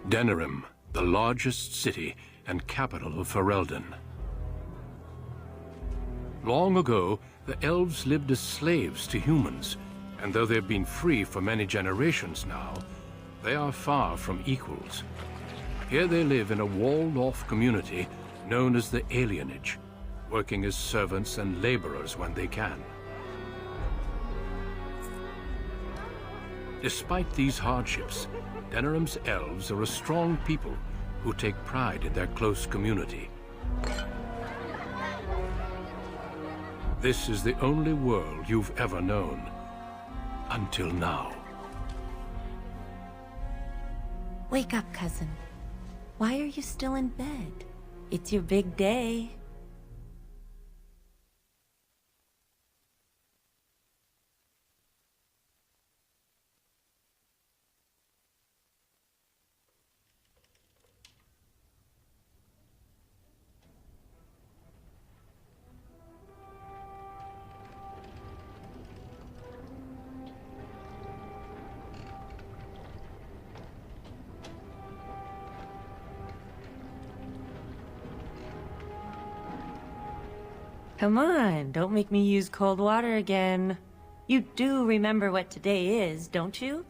Denerim, the largest city and capital of Ferelden. Long ago, the elves lived as slaves to humans, and though they've been free for many generations now, they are far from equals. Here they live in a walled-off community known as the Alienage, working as servants and laborers when they can. Despite these hardships, Denerim's elves are a strong people who take pride in their close community. This is the only world you've ever known, until now. Wake up, cousin. Why are you still in bed? It's your big day. Come on, don't make me use cold water again. You do remember what today is, don't you?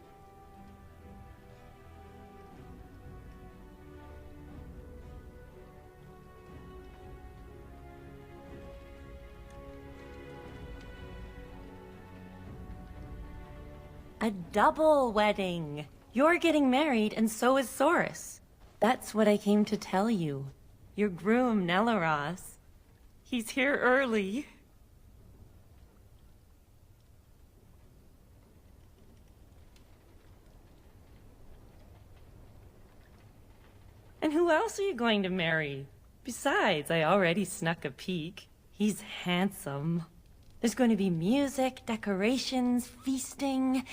A double wedding! You're getting married, and so is Soris. That's what I came to tell you. Your groom, Nelaros. He's here early. And who else are you going to marry? Besides, I already snuck a peek. He's handsome. There's going to be music, decorations, feasting.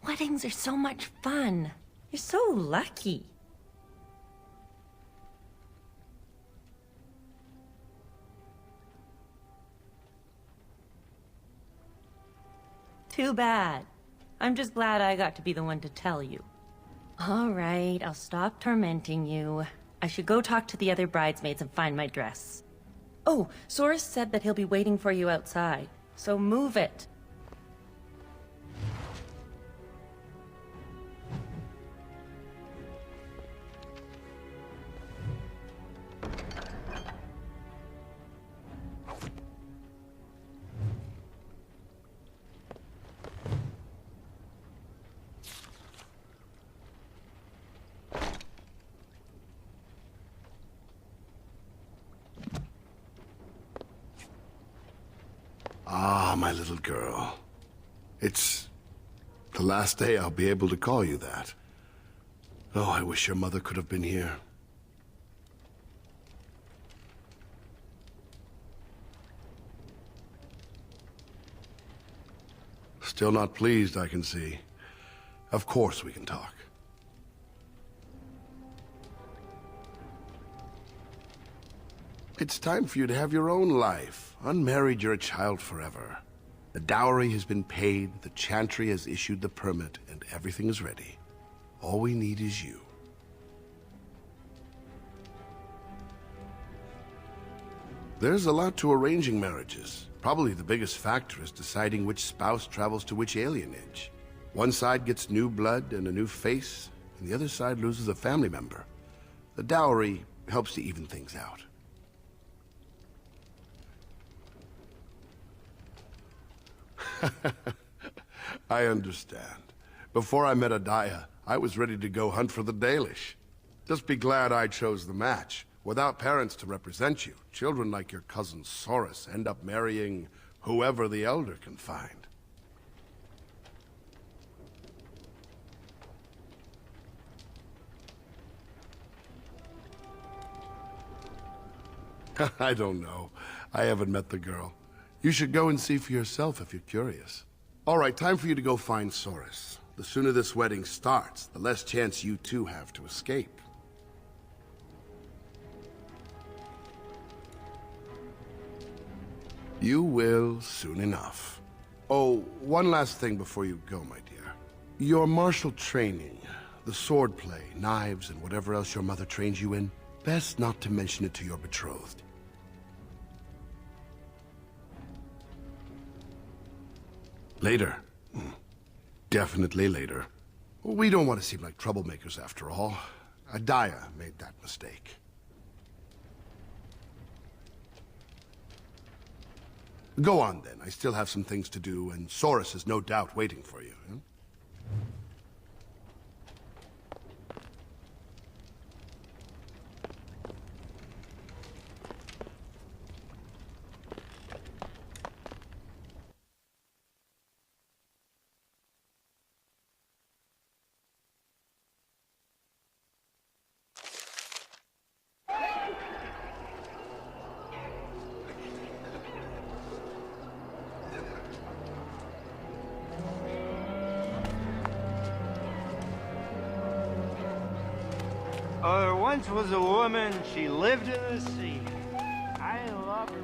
Weddings are so much fun. You're so lucky. Too bad. I'm just glad I got to be the one to tell you. All right, I'll stop tormenting you. I should go talk to the other bridesmaids and find my dress. Oh, Soris said that he'll be waiting for you outside, so move it. Ah, my little girl. It's the last day I'll be able to call you that. Oh, I wish your mother could have been here. Still not pleased, I can see. Of course we can talk. It's time for you to have your own life. Unmarried, you're a child forever. The dowry has been paid, the chantry has issued the permit, and everything is ready. All we need is you. There's a lot to arranging marriages. Probably the biggest factor is deciding which spouse travels to which alienage. One side gets new blood and a new face, and the other side loses a family member. The dowry helps to even things out. I understand. Before I met Adaya, I was ready to go hunt for the Dalish. Just be glad I chose the match. Without parents to represent you, children like your cousin Soris end up marrying whoever the Elder can find. I don't know. I haven't met the girl. You should go and see for yourself if you're curious. All right, time for you to go find Soris. The sooner this wedding starts, the less chance you two have to escape. You will soon enough. Oh, one last thing before you go, my dear. Your martial training, the sword play, knives, and whatever else your mother trains you in, best not to mention it to your betrothed. Later. Definitely later. We don't want to seem like troublemakers after all. Adaya made that mistake. Go on then. I still have some things to do, and Saurus is no doubt waiting for you. Huh? There once was a woman, she lived in the sea. I love her,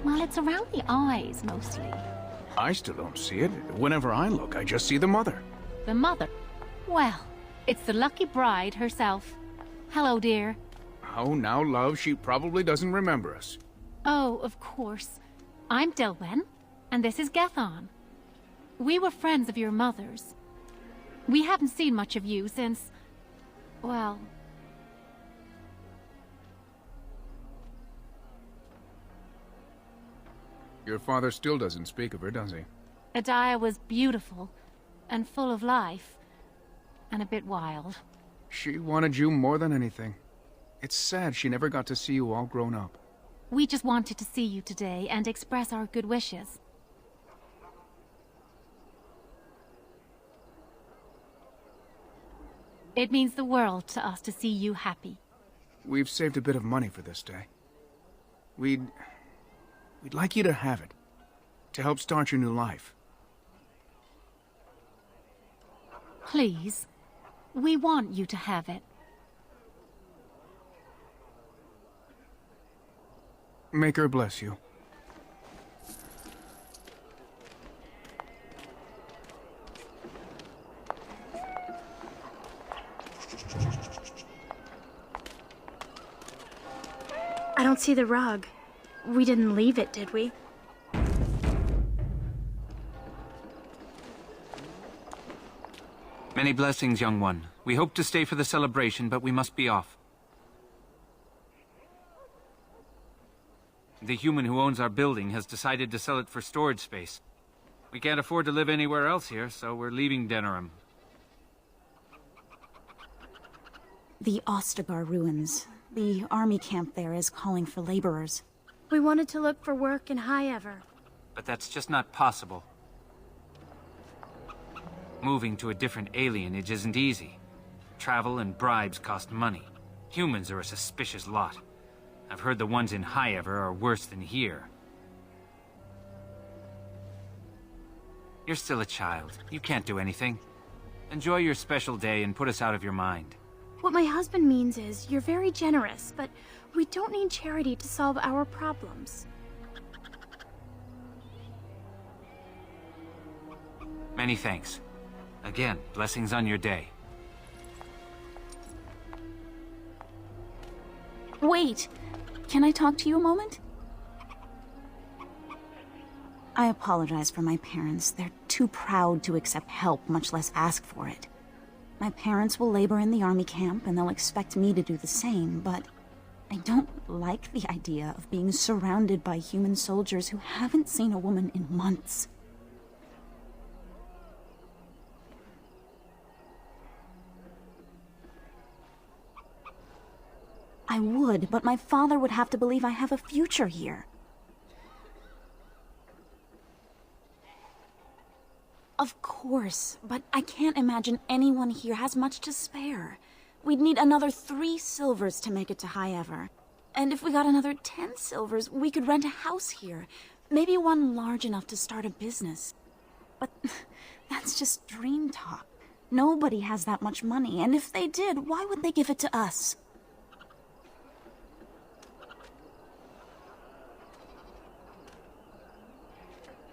Well, it's around the eyes, mostly. I still don't see it. Whenever I look, I just see the mother. The mother? Well, it's the lucky bride herself. Hello, dear. Oh, now, love, she probably doesn't remember us. Oh, of course. I'm Dilwen, and this is Gethon. We were friends of your mother's. We haven't seen much of you since... well... Your father still doesn't speak of her, does he? Adaya was beautiful, and full of life, and a bit wild. She wanted you more than anything. It's sad she never got to see you all grown up. We just wanted to see you today and express our good wishes. It means the world to us to see you happy. We've saved a bit of money for this day. We'd like you to have it, to help start your new life. Please, we want you to have it. Make her bless you. I don't see the rug. We didn't leave it, did we? Many blessings, young one. We hope to stay for the celebration, but we must be off. The human who owns our building has decided to sell it for storage space. We can't afford to live anywhere else here, so we're leaving Denerim. The Ostagar ruins. The army camp there is calling for laborers. We wanted to look for work in High Ever. But that's just not possible. Moving to a different alienage isn't easy. Travel and bribes cost money. Humans are a suspicious lot. I've heard the ones in High Ever are worse than here. You're still a child. You can't do anything. Enjoy your special day and put us out of your mind. What my husband means is, you're very generous, but we don't need charity to solve our problems. Many thanks. Again, blessings on your day. Wait! Can I talk to you a moment? I apologize for my parents. They're too proud to accept help, much less ask for it. My parents will labor in the army camp, and they'll expect me to do the same, but I don't like the idea of being surrounded by human soldiers who haven't seen a woman in months. I would, but my father would have to believe I have a future here. Of course, but I can't imagine anyone here has much to spare. We'd need another 3 silvers to make it to High Ever. And if we got another 10 silvers, we could rent a house here. Maybe one large enough to start a business. But that's just dream talk. Nobody has that much money, and if they did, why would they give it to us?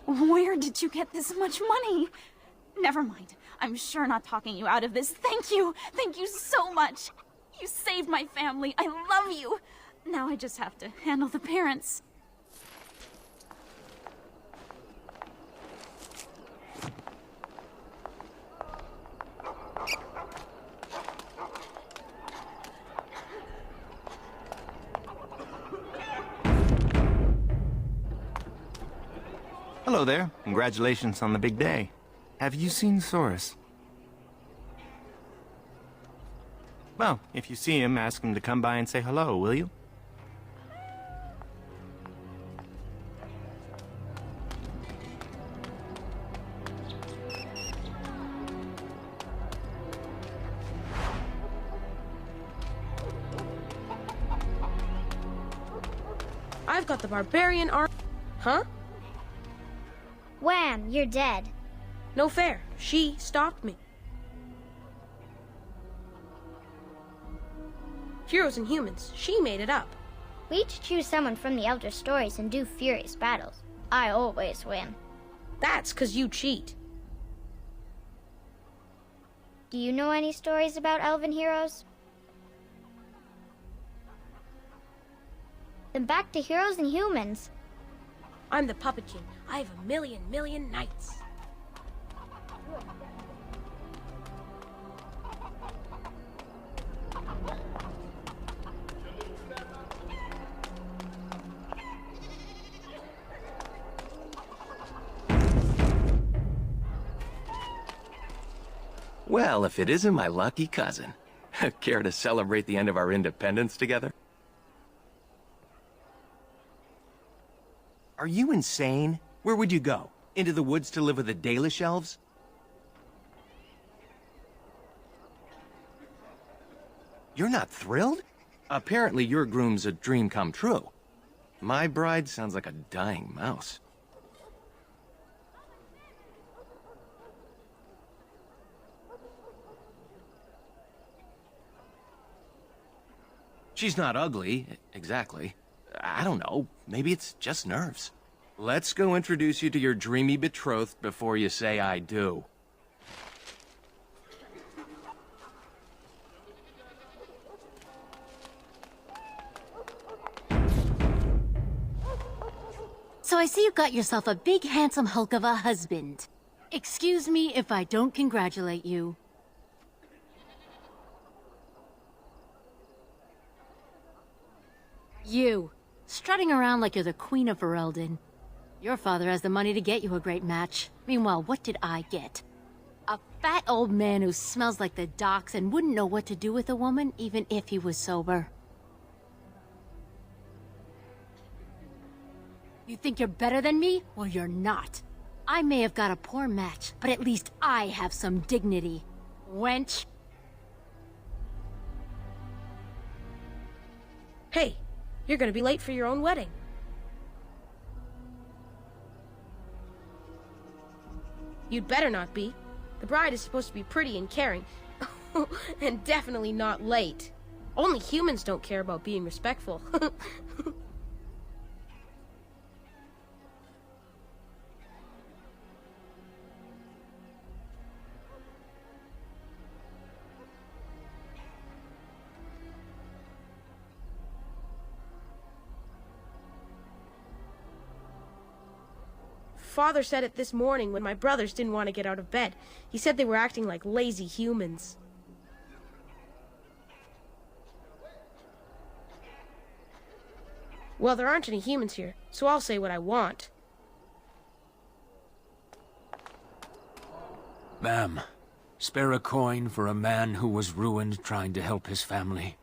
Where did you get this much money? Never mind. I'm sure not talking you out of this. Thank you. Thank you so much. You saved my family. I love you. Now I just have to handle the parents. Hello there. Congratulations on the big day. Have you seen Soros? Well, if you see him, ask him to come by and say hello, will you? I've got the barbarian arm. Huh? Wham, you're dead. No fair. She stopped me. Heroes and humans. She made it up. We each choose someone from the Elder Stories and do furious battles. I always win. That's 'cause you cheat. Do you know any stories about elven heroes? Then back to heroes and humans. I'm the Puppet King. I have a million knights. Well, if it isn't my lucky cousin. Care to celebrate the end of our independence together? Are you insane? Where would you go? Into the woods to live with the Dalish elves? You're not thrilled? Apparently your groom's a dream come true. My bride sounds like a dying mouse. She's not ugly, exactly. I don't know, maybe it's just nerves. Let's go introduce you to your dreamy betrothed before you say I do. So I see you got yourself a big handsome hulk of a husband. Excuse me if I don't congratulate you. You, strutting around like you're the Queen of Ferelden. Your father has the money to get you a great match. Meanwhile, what did I get? A fat old man who smells like the docks and wouldn't know what to do with a woman, even if he was sober. You think you're better than me? Well, you're not. I may have got a poor match, but at least I have some dignity. Wench. Hey, you're gonna be late for your own wedding. You'd better not be. The bride is supposed to be pretty and caring. And definitely not late. Only humans don't care about being respectful. Father said it this morning when my brothers didn't want to get out of bed. He said they were acting like lazy humans. Well, there aren't any humans here, so I'll say what I want. Ma'am, spare a coin for a man who was ruined trying to help his family.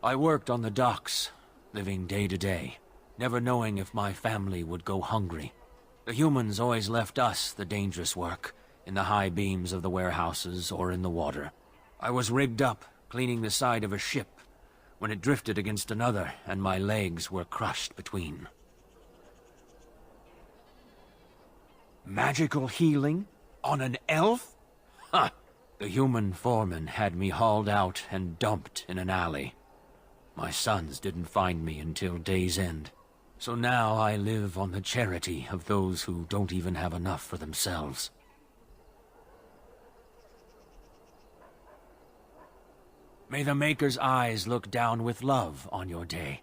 I worked on the docks, living day to day, never knowing if my family would go hungry. The humans always left us the dangerous work, in the high beams of the warehouses or in the water. I was rigged up, cleaning the side of a ship, when it drifted against another and my legs were crushed between. Magical healing? On an elf? Huh! The human foreman had me hauled out and dumped in an alley. My sons didn't find me until day's end. So now I live on the charity of those who don't even have enough for themselves. May the Maker's eyes look down with love on your day.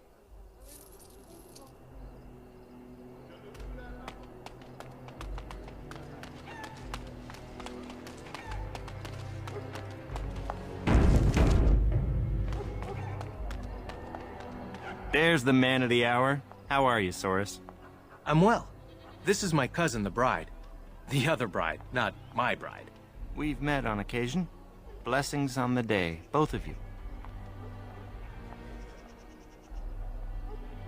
There's the man of the hour. How are you, Soris? I'm well. This is my cousin, the bride. The other bride, not my bride. We've met on occasion. Blessings on the day, both of you.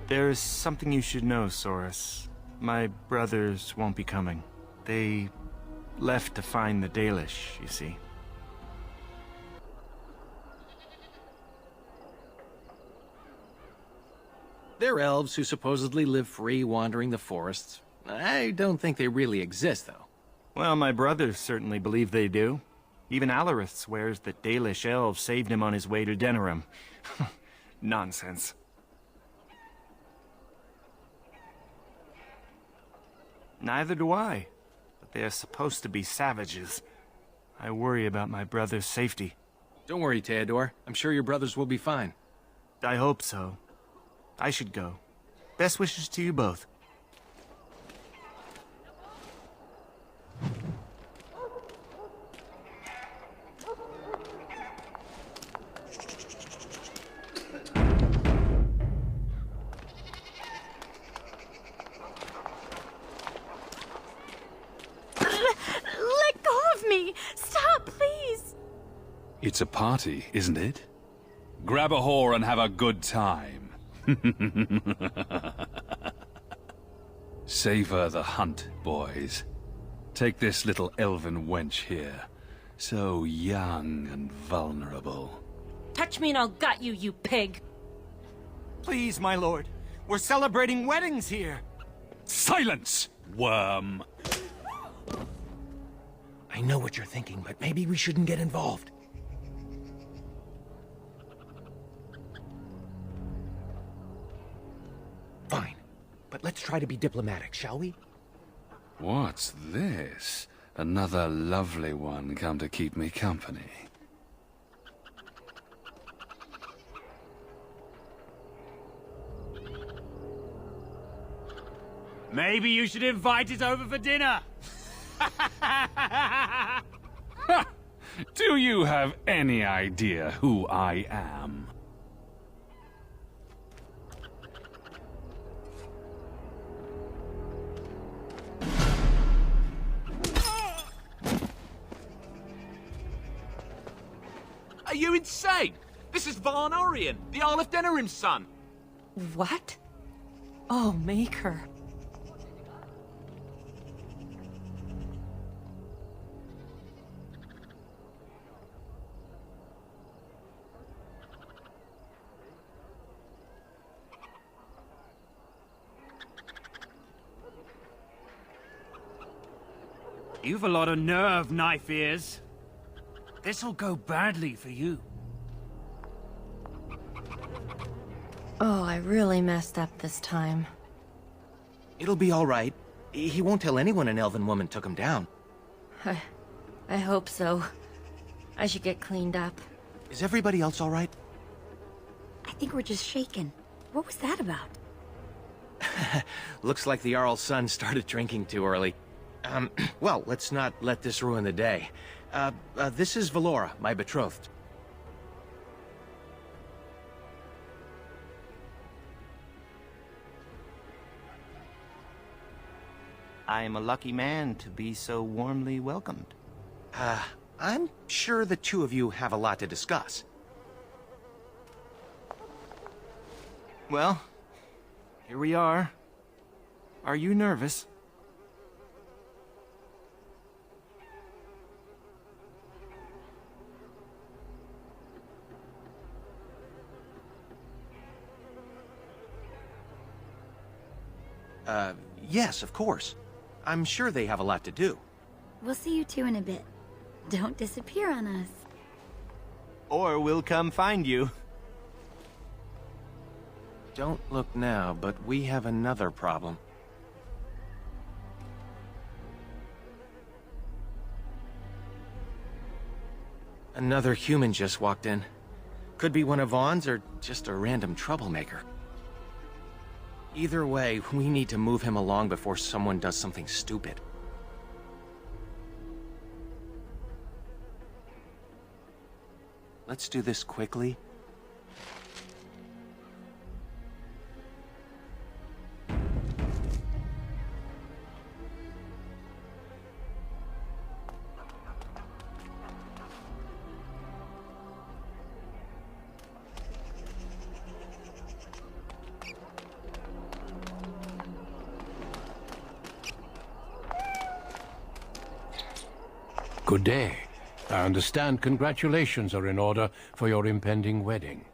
There is something you should know, Soris. My brothers won't be coming. They left to find the Dalish, you see. They're elves who supposedly live free wandering the forests. I don't think they really exist, though. Well, my brothers certainly believe they do. Even Alarith swears that Dalish elves saved him on his way to Denerim. Nonsense. Neither do I. But they are supposed to be savages. I worry about my brother's safety. Don't worry, Theodore. I'm sure your brothers will be fine. I hope so. I should go. Best wishes to you both. Let go of me! Stop, please! It's a party, isn't it? Grab a whore and have a good time. Savor the hunt, boys. Take this little elven wench here. So young and vulnerable. Touch me and I'll gut you, you pig! Please, my lord. We're celebrating weddings here. Silence, worm! I know what you're thinking, but maybe we shouldn't get involved. Fine, but let's try to be diplomatic, shall we? What's this? Another lovely one come to keep me company. Maybe you should invite it over for dinner. Do you have any idea who I am? Are you insane? This is Varn Orion, the Isle of Denerim's son. What? Oh, Maker. You've a lot of nerve, knife ears. This'll go badly for you. Oh, I really messed up this time. It'll be all right. He won't tell anyone an elven woman took him down. I hope so. I should get cleaned up. Is everybody else all right? I think we're just shaken. What was that about? Looks like the Jarl's son started drinking too early. Well, let's not let this ruin the day. This is Valora, my betrothed. I am a lucky man to be so warmly welcomed. I'm sure the two of you have a lot to discuss. Well, here we are. Are you nervous? Yes, of course. I'm sure they have a lot to do. We'll see you two in a bit. Don't disappear on us. Or we'll come find you. Don't look now, but we have another problem. Another human just walked in. Could be one of Vaughn's or just a random troublemaker. Either way, we need to move him along before someone does something stupid. Let's do this quickly. Good day. I understand congratulations are in order for your impending wedding.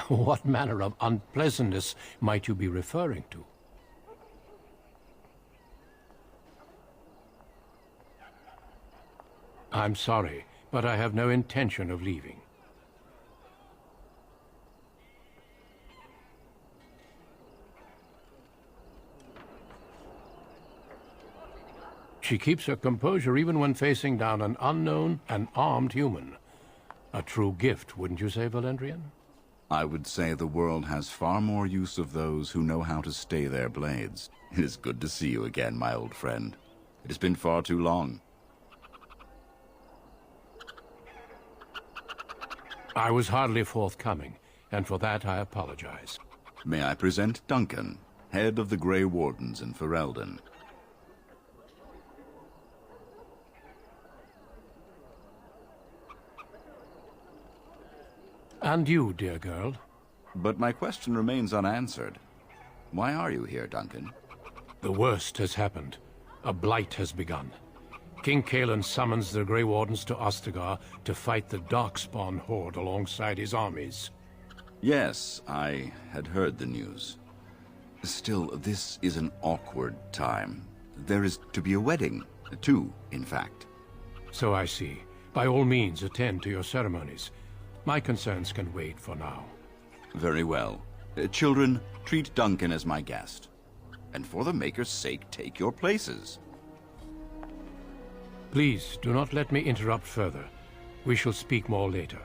What manner of unpleasantness might you be referring to? I'm sorry, but I have no intention of leaving. She keeps her composure even when facing down an unknown and armed human. A true gift, wouldn't you say, Valendrian? I would say the world has far more use of those who know how to stay their blades. It is good to see you again, my old friend. It has been far too long. I was hardly forthcoming, and for that I apologize. May I present Duncan, head of the Grey Wardens in Ferelden. And you, dear girl? But my question remains unanswered. Why are you here, Duncan? The worst has happened. A blight has begun. King Cailan summons the Grey Wardens to Ostagar to fight the Darkspawn horde alongside his armies. Yes, I had heard the news. Still, this is an awkward time. There is to be a wedding. Two, in fact. So I see. By all means, attend to your ceremonies. My concerns can wait for now. Very well. Children, treat Duncan as my guest. And for the Maker's sake, take your places. Please, do not let me interrupt further. We shall speak more later.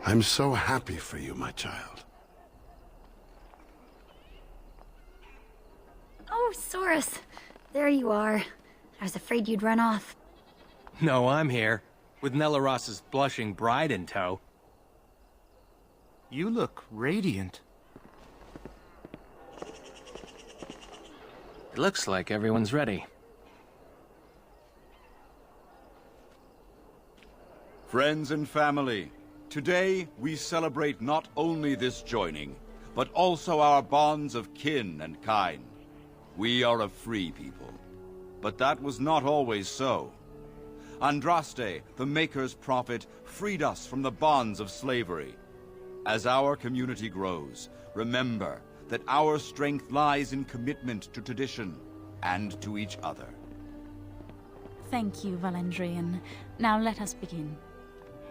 I'm so happy for you, my child. Oh, Saurus. There you are. I was afraid you'd run off. No, I'm here, with Nellaros's blushing bride in tow. You look radiant. It looks like everyone's ready. Friends and family, today we celebrate not only this joining, but also our bonds of kin and kind. We are a free people, but that was not always so. Andraste, the Maker's prophet, freed us from the bonds of slavery. As our community grows, remember that our strength lies in commitment to tradition and to each other. Thank you, Valendrian. Now let us begin.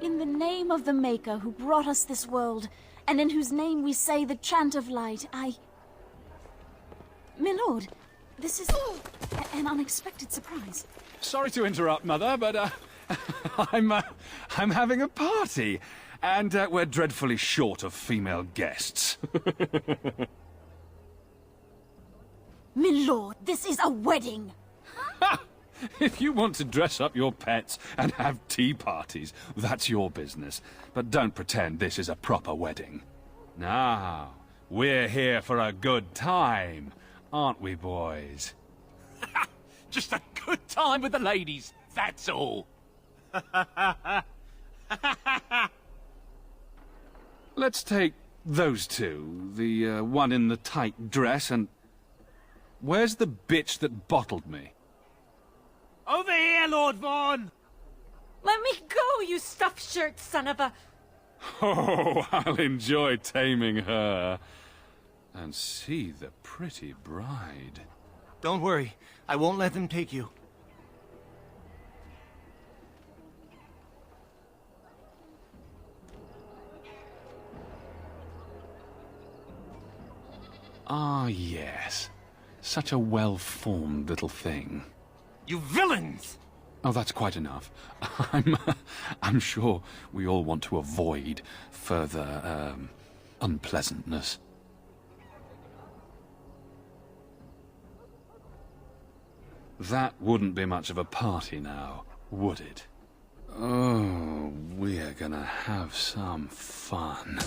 In the name of the Maker who brought us this world, and in whose name we say the chant of light, My lord, this is an unexpected surprise. Sorry to interrupt, Mother, but I'm having a party, and we're dreadfully short of female guests. My lord, this is a wedding! If you want to dress up your pets and have tea parties, that's your business. But don't pretend this is a proper wedding. Now, we're here for a good time, aren't we, boys? Just a good time with the ladies, that's all. Let's take those two. The one in the tight dress and... Where's the bitch that bottled me? Over here, Lord Vaughn! Let me go, you stuffed shirt son of a... Oh, I'll enjoy taming her. And see the pretty bride. Don't worry. I won't let them take you. Ah, yes. Such a well-formed little thing. You villains! Oh, that's quite enough. I'm sure we all want to avoid further, unpleasantness. That wouldn't be much of a party now, would it? Oh, we're gonna have some fun.